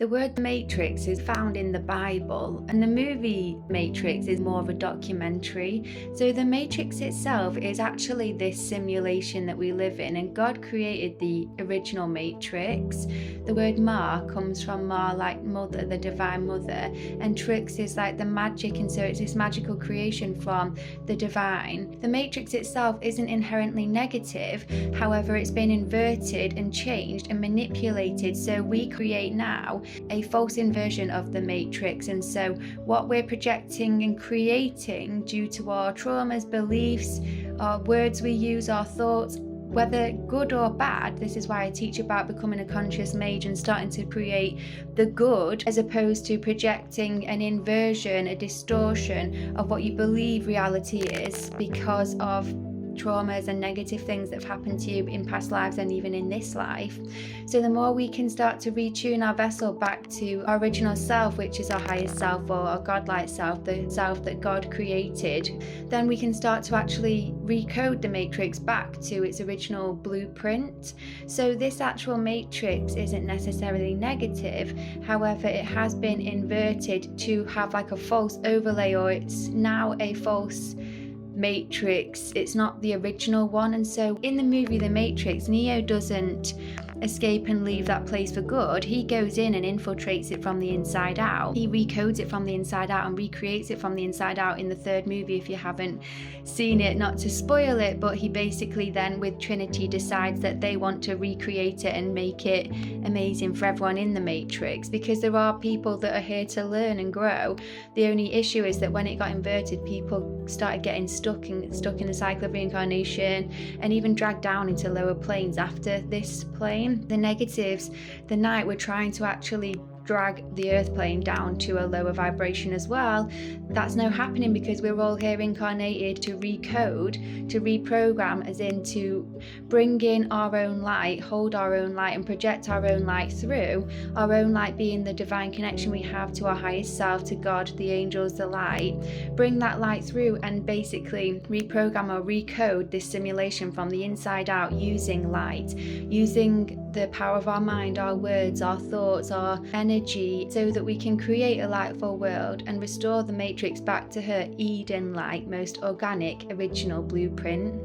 The word matrix is found in the Bible, and the movie Matrix is more of a documentary. So the matrix itself is actually this simulation that we live in, and God created the original matrix. The word Ma comes from Ma, like mother, the divine mother, and trix is like the magic, and so it's this magical creation from the divine. The matrix itself isn't inherently negative, however it's been inverted and changed and manipulated, so we create now a false inversion of the matrix. And so what we're projecting and creating due to our traumas, beliefs, our words we use, our thoughts, whether good or bad, this is why I teach about becoming a conscious mage and starting to create the good, as opposed to projecting an inversion, a distortion of what you believe reality is because of traumas and negative things that have happened to you in past lives and even in this life. So the more we can start to retune our vessel back to our original self, which is our highest self or our godlike self, the self that God created, then we can start to actually recode the matrix back to its original blueprint. So this actual matrix isn't necessarily negative, however it has been inverted to have like a false overlay, or it's now a false matrix. It's not the original one. And so in the movie The Matrix, Neo doesn't escape and leave that place for good. He goes in and infiltrates it from the inside out. He recodes it from the inside out and recreates it from the inside out in the third movie, if you haven't seen it, not to spoil it, but he basically then with Trinity decides that they want to recreate it and make it amazing for everyone in the Matrix, because there are people that are here to learn and grow. The only issue is that when it got inverted, people started getting stuck in the cycle of reincarnation and even dragged down into lower planes after this plane. The negatives, the night, we're trying to actually drag the earth plane down to a lower vibration as well. That's now happening because we're all here incarnated to recode, to reprogram, as in to bring in our own light, hold our own light and project our own light through, our own light being the divine connection we have to our highest self, to God, the angels, the light. Bring that light through and basically reprogram or recode this simulation from the inside out using light, using the power of our mind, our words, our thoughts, our energy, so that we can create a lightful world and restore the matrix back to her Eden-like, most organic, original blueprint.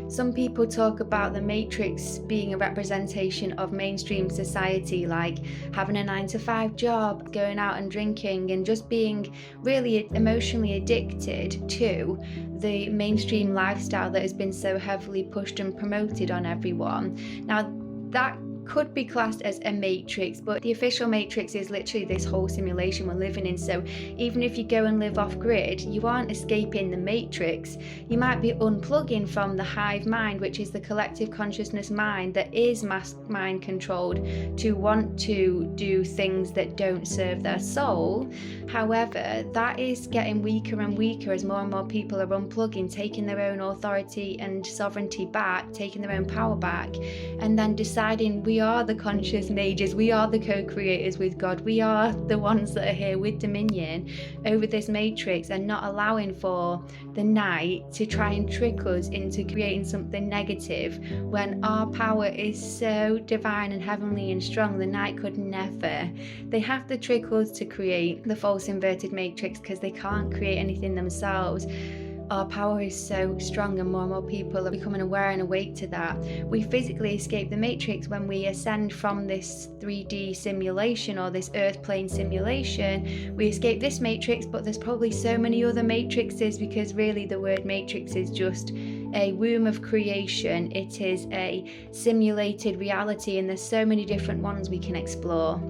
Some people talk about the Matrix being a representation of mainstream society, like having a 9-to-5 job, going out and drinking, and just being really emotionally addicted to the mainstream lifestyle that has been so heavily pushed and promoted on everyone. Now, that could be classed as a matrix, but the official matrix is literally this whole simulation we're living in. So even if you go and live off grid, you aren't escaping the matrix. You might be unplugging from the hive mind, which is the collective consciousness mind that is mind controlled to want to do things that don't serve their soul. However, that is getting weaker and weaker as more and more people are unplugging, taking their own authority and sovereignty back, taking their own power back, and then deciding we are the conscious mages, we are the co-creators with God, we are the ones that are here with dominion over this matrix, and not allowing for the night to try and trick us into creating something negative when our power is so divine and heavenly and strong. The night could never. They have to trick us to create the false inverted matrix because they can't create anything themselves. Our power is so strong, and more people are becoming aware and awake to that. We physically escape the matrix when we ascend from this 3D simulation or this earth plane simulation. We escape this matrix, but there's probably so many other matrixes, because really the word matrix is just a womb of creation. It is a simulated reality, and there's so many different ones we can explore.